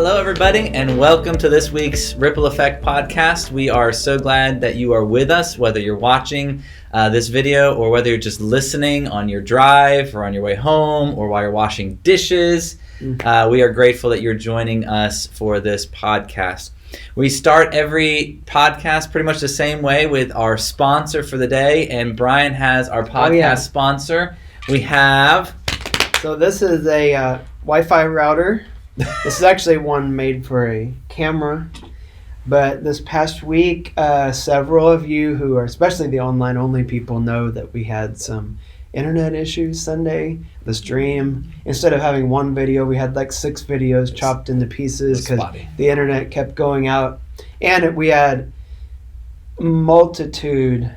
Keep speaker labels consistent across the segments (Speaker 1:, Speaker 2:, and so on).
Speaker 1: Hello, everybody, and welcome to this week's Ripple Effect podcast. We are so glad that you are with us, whether you're watching this video or whether you're just listening on your drive or on your way home or while you're washing dishes. We are grateful that you're joining us for this podcast. We start every podcast pretty much the same way with our sponsor for the day, and Brian has our podcast sponsor. We have...
Speaker 2: So this is a Wi-Fi router. This is actually one made for a camera, but this past week, several of you who are, especially the online-only people, know that we had some internet issues Sunday. The stream, instead of having one video, we had like 6 videos chopped into pieces because the internet kept going out, and we had multitude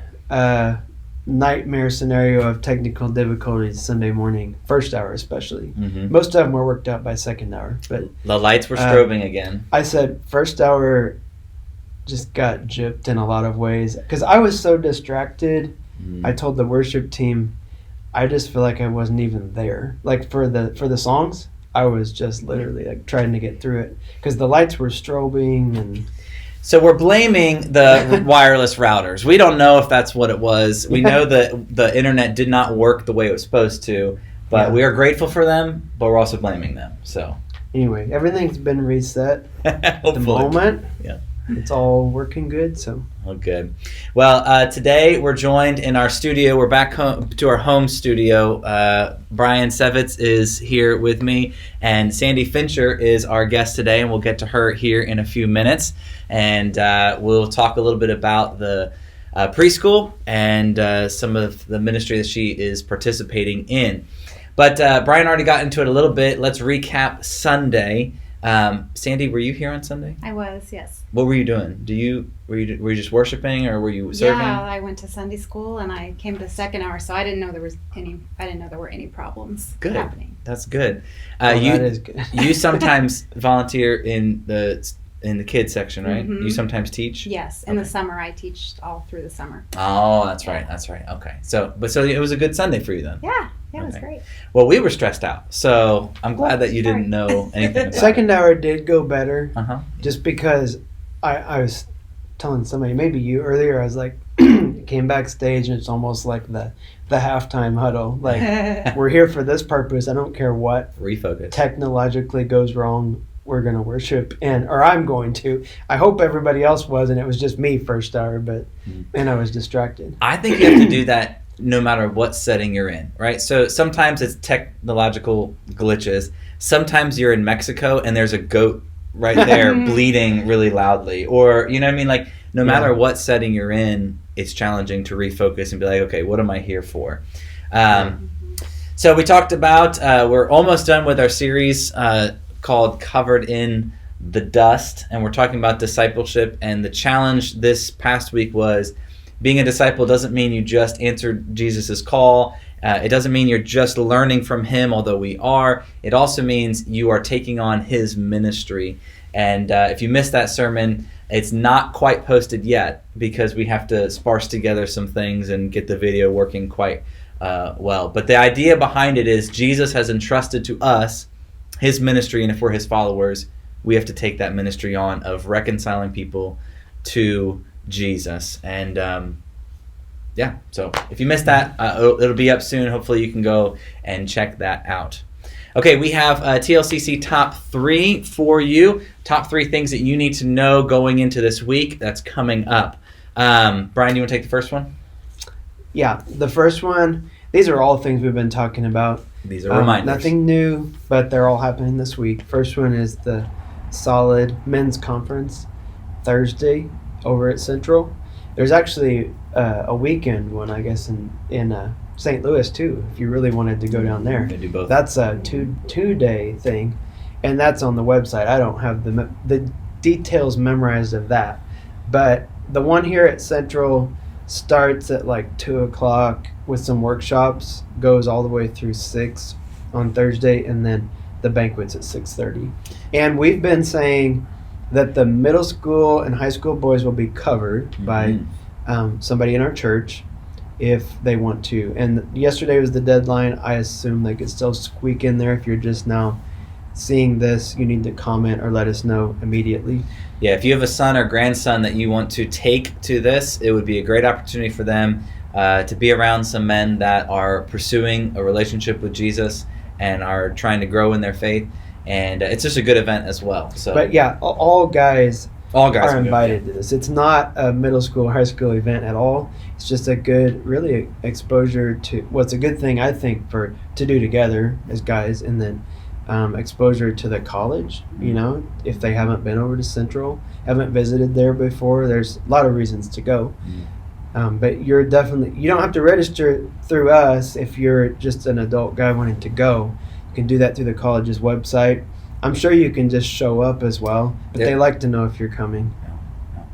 Speaker 2: nightmare scenario of technical difficulties Sunday morning, first hour especially. Most of them were worked out by second hour, but
Speaker 1: the lights were strobing again.
Speaker 2: I said first hour just got gypped in a lot of ways because I was so distracted. I told the worship team I just feel like I wasn't even there. Like for the songs, I was just literally like trying to get through it because the lights were strobing and.
Speaker 1: So we're blaming the wireless routers. We don't know if that's what it was. We know that the internet did not work the way it was supposed to, but we are grateful for them, but we're also blaming them. So
Speaker 2: anyway, everything's been reset at the moment. Yeah. It's all working good, so.
Speaker 1: Oh, good. Well, today we're joined in our studio. We're back home to our home studio. Brian Sevitz is here with me, and Sandy Fincher is our guest today, and we'll get to her here in a few minutes. And we'll talk a little bit about the preschool and some of the ministry that she is participating in. But Brian already got into it a little bit. Let's recap Sunday. Sandy, were you here on Sunday?
Speaker 3: I was, yes.
Speaker 1: What were you doing? Were you just worshiping, or were you serving?
Speaker 3: Yeah, I went to Sunday school and I came to second hour, so I didn't know there were any problems happening.
Speaker 1: That's good.
Speaker 2: That is good.
Speaker 1: You sometimes volunteer in the kids section, right? You sometimes teach?
Speaker 3: Yes, in the summer I teach all through the summer.
Speaker 1: Oh, that's right. Okay. So it was a good Sunday for you then.
Speaker 3: Yeah, it was great.
Speaker 1: Well, we were stressed out, so I'm glad that you didn't know anything about
Speaker 2: Second hour did go better,
Speaker 1: just
Speaker 2: because I was telling somebody, maybe you earlier, I was like, came backstage and it's almost like the halftime huddle. Like, we're here for this purpose. I don't care what
Speaker 1: refocus
Speaker 2: technologically goes wrong. We're going to worship, or I'm going to. I hope everybody else was, and it was just me first hour, but and I was distracted.
Speaker 1: I think you have to do that no matter what setting you're in, right? So sometimes it's technological glitches. Sometimes you're in Mexico and there's a goat right there bleeding really loudly. Or, you know what I mean? Like, no matter what setting you're in, it's challenging to refocus and be like, okay, what am I here for? So we talked about, we're almost done with our series called Covered in the Dust. And we're talking about discipleship. And the challenge this past week was, being a disciple doesn't mean you just answered Jesus' call. It doesn't mean you're just learning from him, although we are. It also means you are taking on his ministry. And if you missed that sermon, it's not quite posted yet because we have to sparse together some things and get the video working quite well. But the idea behind it is Jesus has entrusted to us his ministry, and if we're his followers, we have to take that ministry on of reconciling people to Jesus. And so if you missed that, it'll be up soon. Hopefully you can go and check that out. Okay, we have TLCC top 3 for you. Top 3 things that you need to know going into this week that's coming up. Brian, you want to take the first one?
Speaker 2: Yeah, the first one, these are all things we've been talking about.
Speaker 1: These are reminders.
Speaker 2: Nothing new, but they're all happening this week. First one is the Solid Men's Conference, Thursday, over at Central. There's actually a weekend one, I guess, in St. Louis too, if you really wanted to go down there.
Speaker 1: They do both.
Speaker 2: That's a two-day thing, and that's on the website. I don't have the details memorized of that, but the one here at Central starts at like 2:00 with some workshops, goes all the way through 6 on Thursday, and then the banquet's at 6:30. And we've been saying that the middle school and high school boys will be covered by somebody in our church if they want to. And yesterday was the deadline. I assume they could still squeak in there if you're just now seeing this, you need to comment or let us know immediately.
Speaker 1: Yeah, if you have a son or grandson that you want to take to this, it would be a great opportunity for them to be around some men that are pursuing a relationship with Jesus and are trying to grow in their faith. And it's just a good event as well. So,
Speaker 2: but yeah, all guys are invited
Speaker 1: to
Speaker 2: this. It's not a middle school, high school event at all. It's just a good, really exposure to what's a good thing, I think, to do together as guys, and then exposure to the college. You know, if they haven't been over to Central, haven't visited there before, there's a lot of reasons to go. But you don't have to register through us if you're just an adult guy wanting to go. You can do that through the college's website. I'm sure you can just show up as well, but they like to know if you're coming.
Speaker 1: All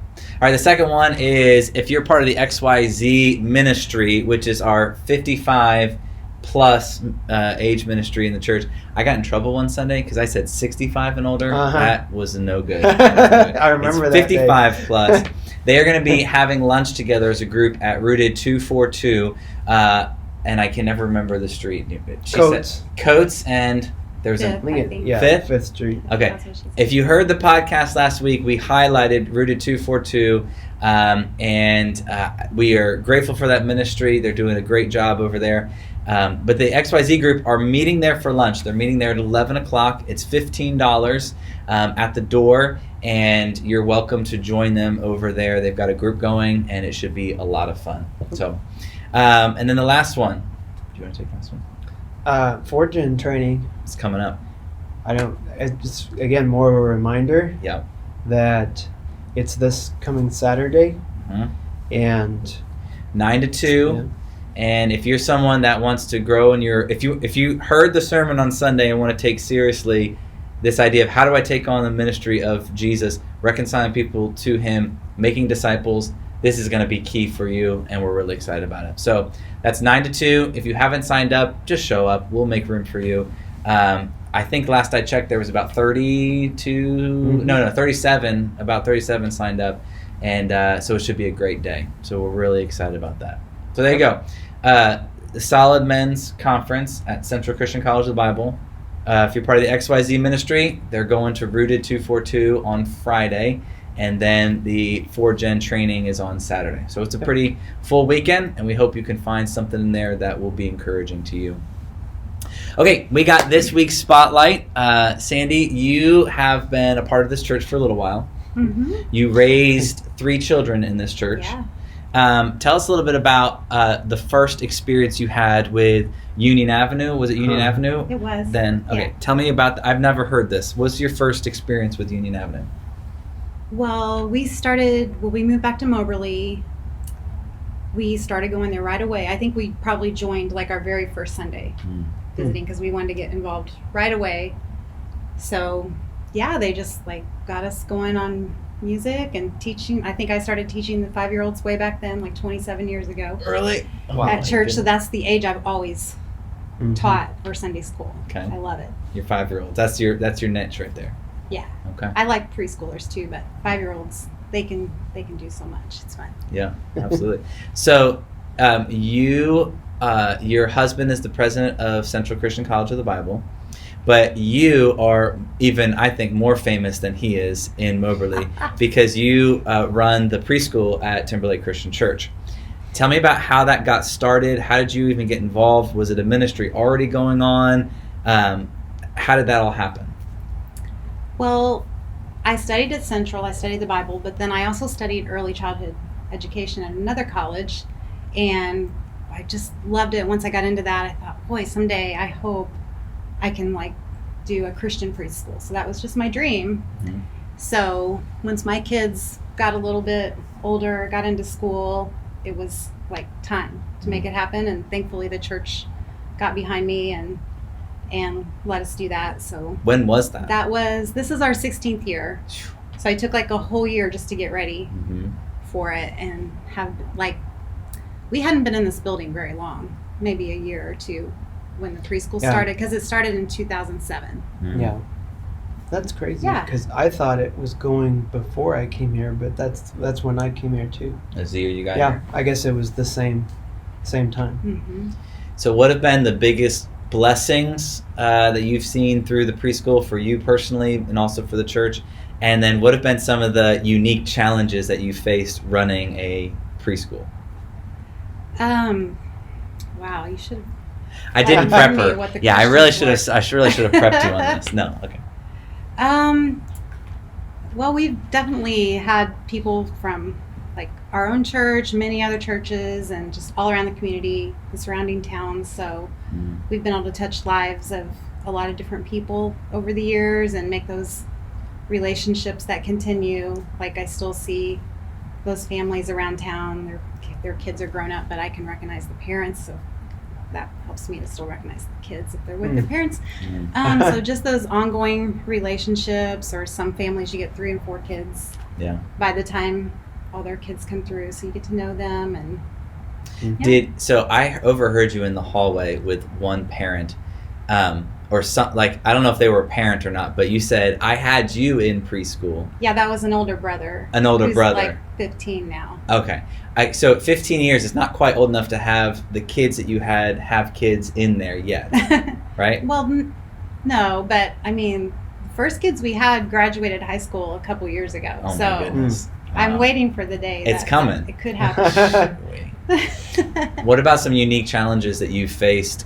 Speaker 1: right, the second one is if you're part of the XYZ ministry, which is our 55 plus age ministry in the church. I got in trouble one Sunday because I said 65 and older. That was no good.
Speaker 2: I remember
Speaker 1: it's
Speaker 2: that
Speaker 1: 55
Speaker 2: day.
Speaker 1: plus. They are going to be having lunch together as a group at Rooted 242, and I can never remember the street. Coates and there's
Speaker 2: Fifth Street.
Speaker 1: Okay. If you heard the podcast last week, we highlighted Rooted 242, and we are grateful for that ministry. They're doing a great job over there. But the XYZ group are meeting there for lunch. They're meeting there at 11 o'clock. It's $15 at the door, and you're welcome to join them over there. They've got a group going, and it should be a lot of fun. So, and then the last one. Do you want to take the last one?
Speaker 2: 4Gen training.
Speaker 1: It's coming up.
Speaker 2: It's again more of a reminder that it's this coming Saturday, and
Speaker 1: 9 to 2. Yeah. And if you're someone that wants to grow in if you heard the sermon on Sunday and want to take seriously this idea of how do I take on the ministry of Jesus, reconciling people to Him, making disciples, this is going to be key for you, and we're really excited about it. So that's 9 to 2. If you haven't signed up, just show up. We'll make room for you. I think last I checked, there was about 37, about 37 signed up. And so it should be a great day. So we're really excited about that. So there you go. The Solid Men's Conference at Central Christian College of the Bible. If you're part of the XYZ ministry, they're going to Rooted 242 on Friday. And then the 4Gen training is on Saturday. So it's a pretty full weekend, and we hope you can find something in there that will be encouraging to you. Okay, we got this week's Spotlight. Sandy, you have been a part of this church for a little while. Mm-hmm. You raised 3 children in this church.
Speaker 3: Yeah.
Speaker 1: Tell us a little bit about the first experience you had with Union Avenue. Was it Union Avenue?
Speaker 3: It was.
Speaker 1: Then, okay, yeah. Tell me about I've never heard this. What's your first experience with Union Avenue?
Speaker 3: Well, we moved back to Moberly. We started going there right away. I think we probably joined like our very first Sunday visiting because we wanted to get involved right away. So, yeah, they just like got us going on music and teaching. I think I started teaching the 5-year-olds way back then, like 27 years ago.
Speaker 1: Really?
Speaker 3: At church. So that's the age I've always taught for Sunday school. Okay. I love it.
Speaker 1: Your 5-year-olds. That's your niche right there.
Speaker 3: Yeah.
Speaker 1: Okay.
Speaker 3: I like preschoolers too, but 5-year-olds, they can do so much. It's fun.
Speaker 1: Yeah, absolutely. So, your husband is the president of Central Christian College of the Bible, but you are even, I think, more famous than he is in Moberly because you run the preschool at Timber Lake Christian Church. Tell me about how that got started. How did you even get involved? Was it a ministry already going on? How did that all happen?
Speaker 3: Well, I studied at Central. I studied the Bible, but then I also studied early childhood education at another college, and I just loved it. Once I got into that, I thought, boy, someday I hope I can like do a Christian preschool. So that was just my dream. Mm-hmm. So once my kids got a little bit older, got into school, it was like time to make it happen. And thankfully the church got behind me and let us do that. So
Speaker 1: when was that?
Speaker 3: This is our 16th year. So I took like a whole year just to get ready for it, and we hadn't been in this building very long, maybe a year or two when the preschool started, because it started in 2007.
Speaker 2: Mm-hmm. Yeah. That's crazy. Yeah. Because I thought it was going before I came here, but that's when I came here too.
Speaker 1: That's the year you got here?
Speaker 2: Yeah, I guess it was the same time.
Speaker 3: Mm-hmm.
Speaker 1: So what have been the biggest blessings that you've seen through the preschool for you personally and also for the church? And then what have been some of the unique challenges that you faced running a preschool?
Speaker 3: Wow, you should have.
Speaker 1: I didn't prep
Speaker 3: me
Speaker 1: her.
Speaker 3: what the
Speaker 1: Yeah, I really should
Speaker 3: questions
Speaker 1: have. I really should have prepped you on this. No, okay.
Speaker 3: Well, we've definitely had people from like our own church, many other churches, and just all around the community, the surrounding towns. So we've been able to touch lives of a lot of different people over the years and make those relationships that continue. Like I still see those families around town. Their kids are grown up, but I can recognize the parents. So that helps me to still recognize the kids if they're with their parents. So just those ongoing relationships, or some families you get 3 and 4 kids.
Speaker 1: Yeah.
Speaker 3: By the time all their kids come through, so you get to know them. And
Speaker 1: So I overheard you in the hallway with one parent, or some, like, I don't know if they were a parent or not, but you said, I had you in preschool.
Speaker 3: Yeah, that was an older brother.
Speaker 1: An older
Speaker 3: who's
Speaker 1: brother.
Speaker 3: like 15 now.
Speaker 1: Okay. So 15 years is not quite old enough to have the kids that you had have kids in there yet, right?
Speaker 3: Well, no, but I mean, the first kids we had graduated high school a couple years ago.
Speaker 1: Oh,
Speaker 3: so
Speaker 1: my goodness.
Speaker 3: I'm waiting for the day.
Speaker 1: It's coming.
Speaker 3: It could happen.
Speaker 1: What about some unique challenges that you faced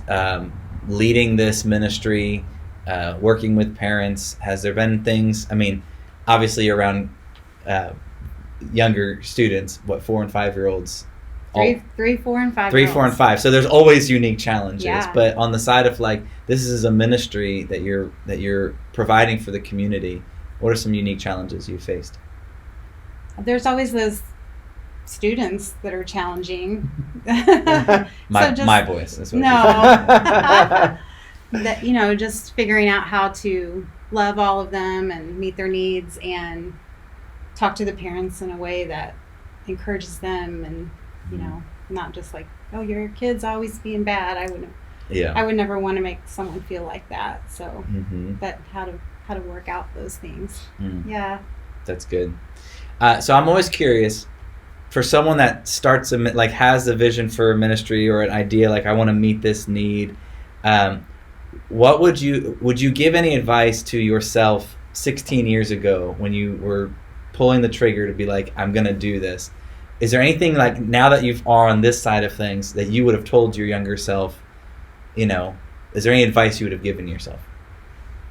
Speaker 1: leading this ministry, working with parents? Has there been things, I mean, obviously around younger students, 4 and 5 year olds?
Speaker 3: 3, 4, and 5.
Speaker 1: 3, 4, and 5. So there's always unique challenges.
Speaker 3: Yeah.
Speaker 1: But on the side of like, this is a ministry that you're providing for the community. What are some unique challenges you faced?
Speaker 3: There's always those students that are challenging.
Speaker 1: My voice. That's what
Speaker 3: that just figuring out how to love all of them and meet their needs and talk to the parents in a way that encourages them, and not just like, oh, your kid's always being bad. I would never want to make someone feel like that. So, but how to work out those things. Yeah,
Speaker 1: that's good. So I'm always curious, for someone that starts has a vision for a ministry or an idea, like I want to meet this need. What would you give any advice to yourself 16 years ago when you were pulling the trigger to be like, I'm going to do this? Is there anything, like, now that you are on this side of things, that you would have told your younger self? Is there any advice you would have given yourself?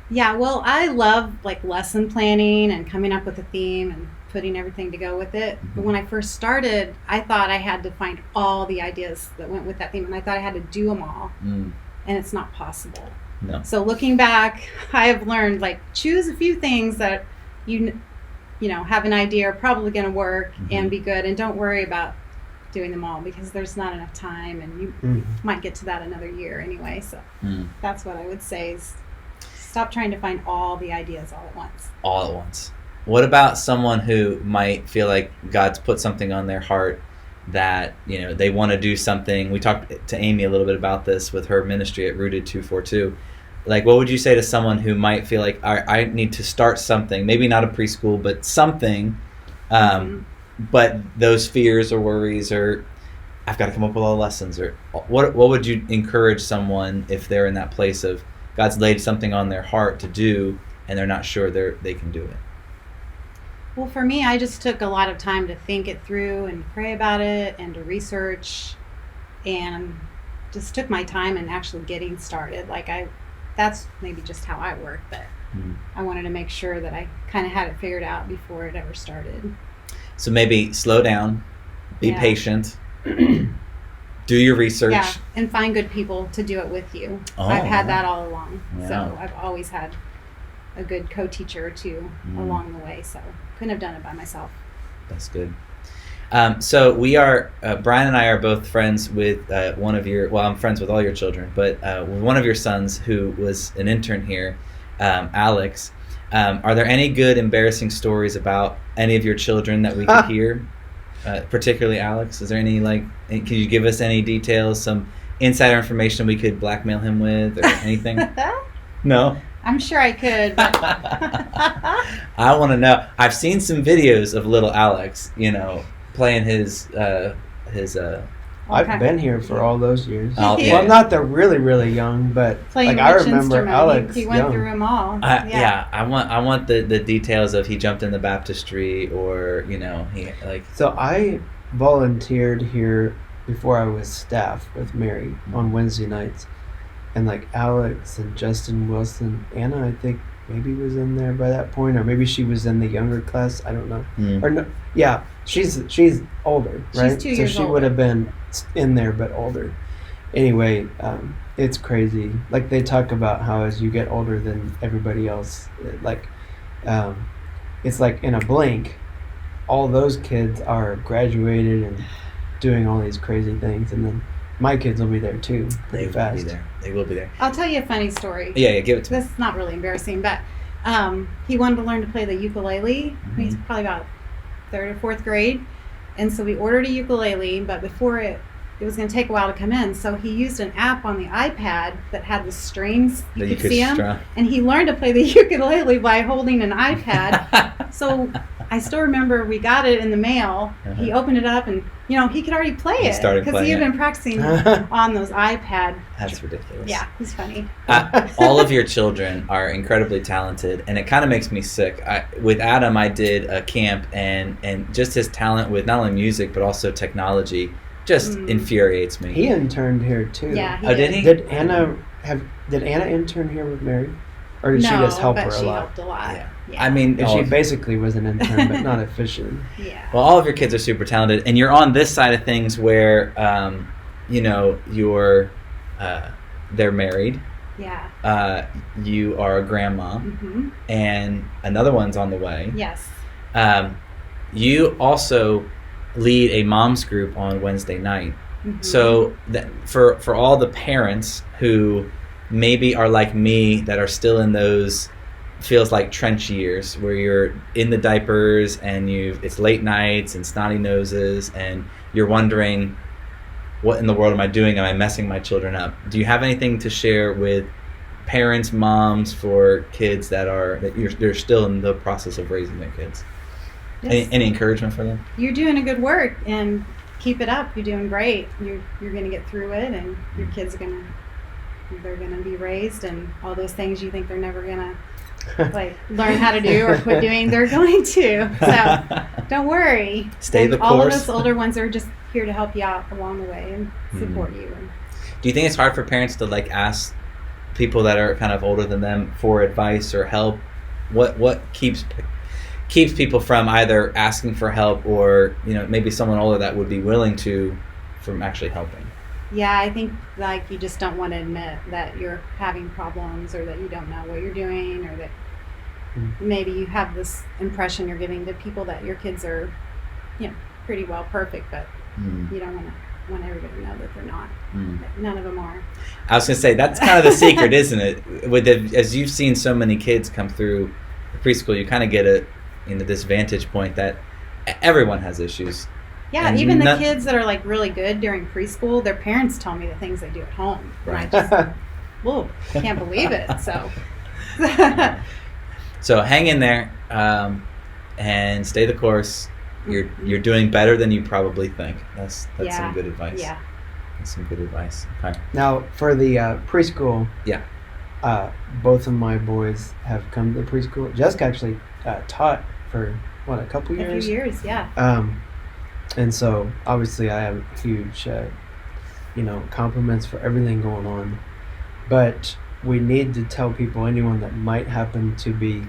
Speaker 3: Yeah, well, I love like lesson planning and coming up with a theme and putting everything to go with it. But when I first started, I thought I had to find all the ideas that went with that theme, and I thought I had to do them all. And it's not possible.
Speaker 1: No.
Speaker 3: So looking back, I have learned, like, choose a few things that you have an idea are probably going to work and be good, and don't worry about doing them all, because there's not enough time, and you might get to that another year anyway. So that's what I would say, is stop trying to find all the ideas all at once. All at once.
Speaker 1: What about someone who might feel like God's put something on their heart that, they want to do something? We talked to Amy a little bit about this with her ministry at Rooted 242. Like, what would you say to someone who might feel like, I need to start something, maybe not a preschool, but something, but those fears or worries, or I've got to come up with all the lessons, or what would you encourage someone if they're in that place of God's laid something on their heart to do and they're not sure they can do it?
Speaker 3: Well, for me, I just took a lot of time to think it through and pray about it and to research, and just took my time in actually getting started. That's maybe just how I work, but I wanted to make sure that I kind of had it figured out before it ever started.
Speaker 1: So maybe slow down, be patient, do your research.
Speaker 3: Yeah, and find good people to do it with you. I've had that all along. Yeah. So I've always had a good co-teacher or two along the way, so couldn't have done it by myself. That's
Speaker 1: good. So we are, Brian and I are both friends with one of your, I'm friends with all your children, but with one of your sons who was an intern here, Alex. Are there any good, embarrassing stories about any of your children that we could hear? Particularly Alex, is there any, can you give us any details, some insider information we could blackmail him with, or anything? No?
Speaker 3: I'm sure I could. But
Speaker 1: I want to know. I've seen some videos of little Alex, playing his
Speaker 2: I've been here for all those years.
Speaker 1: Oh, yeah.
Speaker 2: Well, not the really, really young, but
Speaker 3: Playing
Speaker 2: like I
Speaker 3: which
Speaker 2: remember
Speaker 3: instrument?
Speaker 2: Alex
Speaker 3: He went
Speaker 2: young.
Speaker 3: through them all.
Speaker 1: I want the details of he jumped in the baptistry, or he like.
Speaker 2: So I volunteered here before I was staff with Mary on Wednesday nights, and like Alex and Justin Wilson, Anna I think maybe was in there by that point, or maybe she was in the younger class. I don't know. Or no, yeah, she's older, right?
Speaker 3: She's 2
Speaker 2: so
Speaker 3: years
Speaker 2: she
Speaker 3: older.
Speaker 2: would have been in there, but older. Anyway, it's crazy. Like they talk about how as you get older than everybody else, it's like in a blink, all those kids are graduated and doing all these crazy things, and then my kids will be there too.
Speaker 1: They will
Speaker 2: fast.
Speaker 1: be there. They will be there.
Speaker 3: I'll tell you a funny story.
Speaker 1: Yeah, give it to me.
Speaker 3: This is not really embarrassing, but he wanted to learn to play the ukulele. He's probably about 3rd or 4th grade. And so we ordered a ukulele, but before it was going to take a while to come in. So he used an app on the iPad that had the strings. You could see them. And he learned to play the ukulele by holding an iPad. So I still remember we got it in the mail. He opened it up and, he could already play it. Because he had been practicing on those iPad.
Speaker 1: That's ridiculous.
Speaker 3: Yeah, he's funny.
Speaker 1: All of your children are incredibly talented, and it kind of makes me sick. With Adam, I did a camp, and just his talent with not only music but also technology just infuriates me.
Speaker 2: He interned here too.
Speaker 3: Yeah,
Speaker 1: did he?
Speaker 2: Did Anna intern here with Mary? Or did she just help her a
Speaker 3: she
Speaker 2: lot?
Speaker 3: helped a lot.
Speaker 1: Yeah.
Speaker 3: Yeah.
Speaker 1: I mean,
Speaker 2: She basically was an intern, but not officially.
Speaker 3: Yeah.
Speaker 1: well, all of your kids are super talented, and you're on this side of things where, you're, they're married.
Speaker 3: Yeah.
Speaker 1: You are a grandma,
Speaker 3: Mm-hmm.
Speaker 1: and another one's on the way.
Speaker 3: Yes.
Speaker 1: You also lead a mom's group on Wednesday night.
Speaker 3: Mm-hmm.
Speaker 1: So that for all the parents who maybe are like me, that are still in those feels like trench years where you're in the diapers and it's late nights and snotty noses and you're wondering, what in the world am I doing? Am I messing my children up? Do you have anything to share with parents, moms, for kids they're still in the process of raising their kids?
Speaker 3: Yes.
Speaker 1: Any encouragement for them?
Speaker 3: You're doing a good work, and keep it up. You're doing great. You're going to get through it, and your kids are they're going to be raised, and all those things you think they're never going to learn how to do or quit doing, they're going to. So don't worry.
Speaker 1: Stay the course.
Speaker 3: All of us older ones are just here to help you out along the way and support you.
Speaker 1: Do you think it's hard for parents to ask people that are kind of older than them for advice or help? What keeps people from either asking for help or maybe someone older that would be willing to, from actually helping?
Speaker 3: Yeah, I think you just don't want to admit that you're having problems, or that you don't know what you're doing, or that maybe you have this impression you're giving to people that your kids are pretty well perfect, but you don't want everybody to know that they're not. None of them are.
Speaker 1: I was going to say, that's kind of the secret, isn't it? As you've seen so many kids come through the preschool, you kind of get this vantage point that everyone has issues.
Speaker 3: Yeah,
Speaker 1: and
Speaker 3: even the kids that are really good during preschool, their parents tell me the things they do at home.
Speaker 1: Right.
Speaker 3: And I just, can't believe it. So
Speaker 1: So hang in there and stay the course. You're doing better than you probably think. That's some good advice.
Speaker 3: Yeah.
Speaker 1: That's some good advice. Okay.
Speaker 2: Now, for the preschool, both of my boys have come to the preschool. Jessica actually taught for, a couple years?
Speaker 3: A few years, yeah.
Speaker 2: And so, obviously, I have huge, compliments for everything going on. But we need to tell people, anyone that might happen to be,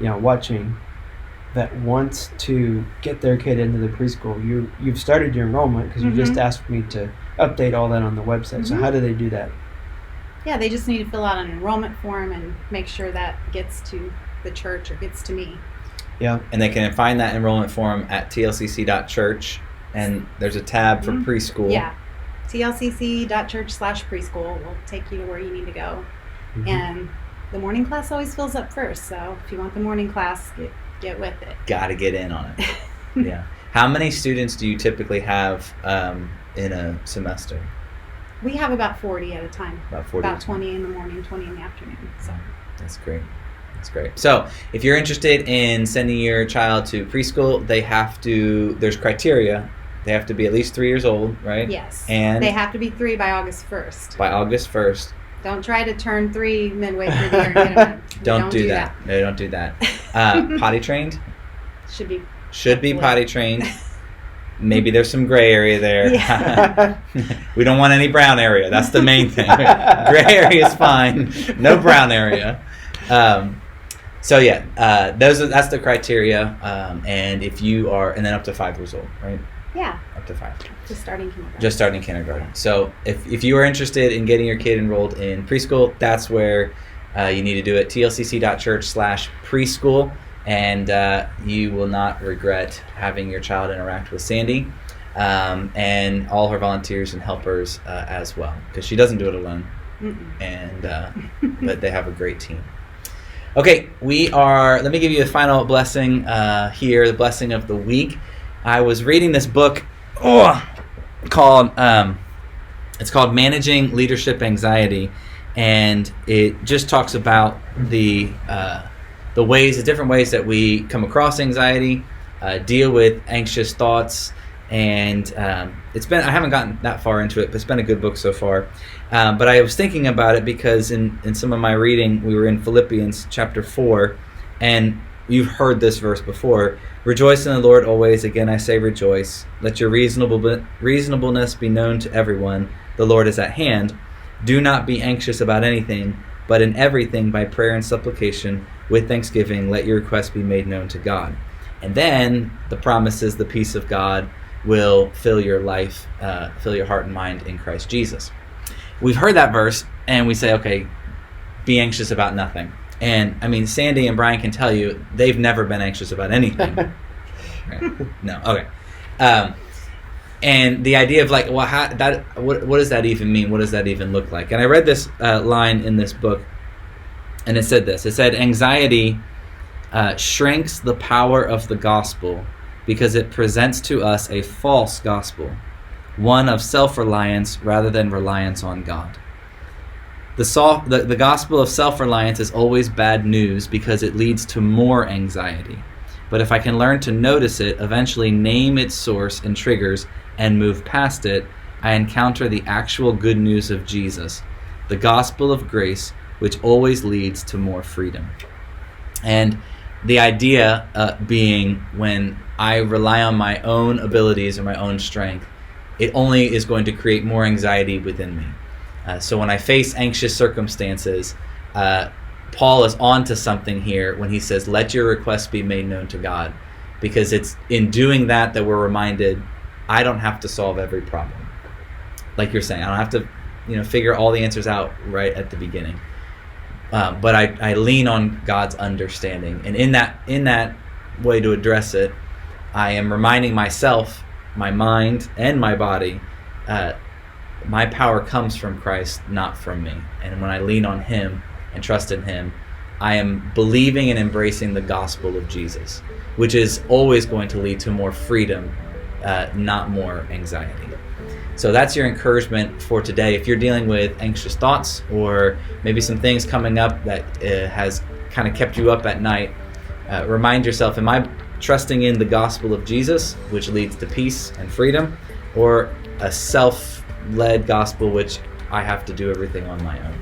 Speaker 2: watching, that wants to get their kid into the preschool. You've started your enrollment because you just asked me to update all that on the website. So how do they do that?
Speaker 3: Yeah, they just need to fill out an enrollment form and make sure that gets to the church or gets to me.
Speaker 2: Yeah.
Speaker 1: And they can find that enrollment form at tlcc.church, and there's a tab for preschool.
Speaker 3: Yeah. tlcc.church/preschool will take you to where you need to go. And the morning class always fills up first, so if you want the morning class, get with it.
Speaker 1: Got to get in on it. Yeah. How many students do you typically have in a semester?
Speaker 3: We have about 40 at a time.
Speaker 1: About 40.
Speaker 3: About 20 in the morning, 20 in the afternoon. So
Speaker 1: that's great. That's great. So if you're interested in sending your child to preschool, there's criteria They have to be at least 3 years old, right?
Speaker 3: Yes.
Speaker 1: And
Speaker 3: they have to be 3 by August 1st.
Speaker 1: By August 1st.
Speaker 3: Don't try to turn 3 midway through the year and get them in.
Speaker 1: Don't do that. No, don't do that. Potty trained?
Speaker 3: Should be
Speaker 1: potty trained. Maybe there's some gray area there.
Speaker 3: Yeah.
Speaker 1: We don't want any brown area. That's the main thing. Gray area is fine. No brown area. So yeah, that's the criteria. And if you are, and then up to 5 years old, right?
Speaker 3: Yeah.
Speaker 1: Up to 5.
Speaker 3: Just starting kindergarten.
Speaker 1: Just starting kindergarten. So if you are interested in getting your kid enrolled in preschool, that's where you need to do it. TLCC.church/preschool. And you will not regret having your child interact with Sandy and all her volunteers and helpers as well, because she doesn't do it alone. And but they have a great team. Okay, let me give you a final blessing here, the blessing of the week. I was reading this book called Managing Leadership Anxiety, and it just talks about the different ways that we come across anxiety, deal with anxious thoughts, and I haven't gotten that far into it, but it's been a good book so far. But I was thinking about it because in some of my reading, we were in Philippians chapter 4, and you've heard this verse before. Rejoice in the Lord always. Again, I say rejoice. Let your reasonableness be known to everyone. The Lord is at hand. Do not be anxious about anything, but in everything by prayer and supplication with thanksgiving, let your requests be made known to God. And then the promise is the peace of God will fill your life, fill your heart and mind in Christ Jesus. We've heard that verse and we say, okay, be anxious about nothing. And I mean, Sandy and Brian can tell you they've never been anxious about anything. Right? No, okay. And the idea of like, well, what does that even mean? What does that even look like? And I read this line in this book, and it said this. It said, anxiety shrinks the power of the gospel because it presents to us a false gospel, one of self-reliance rather than reliance on God. The gospel of self-reliance is always bad news because it leads to more anxiety. But if I can learn to notice it, eventually name its source and triggers, and move past it, I encounter the actual good news of Jesus, the gospel of grace, which always leads to more freedom. And the idea being when I rely on my own abilities or my own strength, it only is going to create more anxiety within me. So when I face anxious circumstances, Paul is onto something here when he says, let your requests be made known to God. Because it's in doing that we're reminded, I don't have to solve every problem. Like you're saying, I don't have to figure all the answers out right at the beginning. But I lean on God's understanding. And in that way to address it, I am reminding myself, my mind, and my body, my power comes from Christ, not from me. And when I lean on Him and trust in Him, I am believing and embracing the gospel of Jesus, which is always going to lead to more freedom, not more anxiety. So that's your encouragement for today. If you're dealing with anxious thoughts or maybe some things coming up that has kind of kept you up at night, remind yourself, am I trusting in the gospel of Jesus, which leads to peace and freedom, or a self-led gospel, which I have to do everything on my own?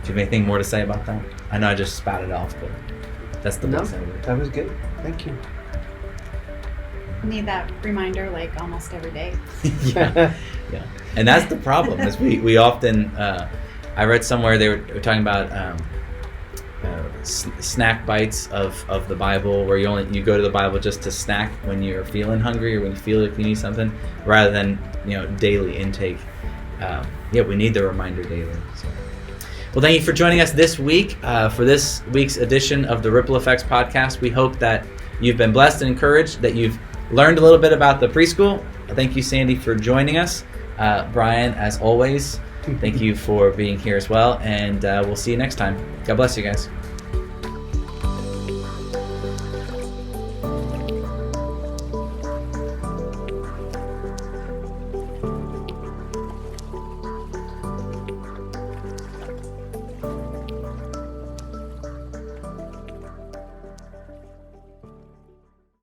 Speaker 1: Do you have anything more to say about that? I know I just spat it off, but that's the best.
Speaker 2: That was good. Thank you.
Speaker 3: I need that reminder like almost every day.
Speaker 1: Yeah. And that's the problem is we often, I read somewhere they were talking about snack bites of the Bible, where you go to the Bible just to snack when you're feeling hungry or when you feel like you need something, rather than daily intake. We need the reminder daily. So. Well, thank you for joining us this week for this week's edition of the Ripple Effects podcast. We hope that you've been blessed and encouraged, that you've learned a little bit about the preschool. Thank you, Sandy, for joining us. Brian, as always, thank you for being here as well, and we'll see you next time. God bless you guys.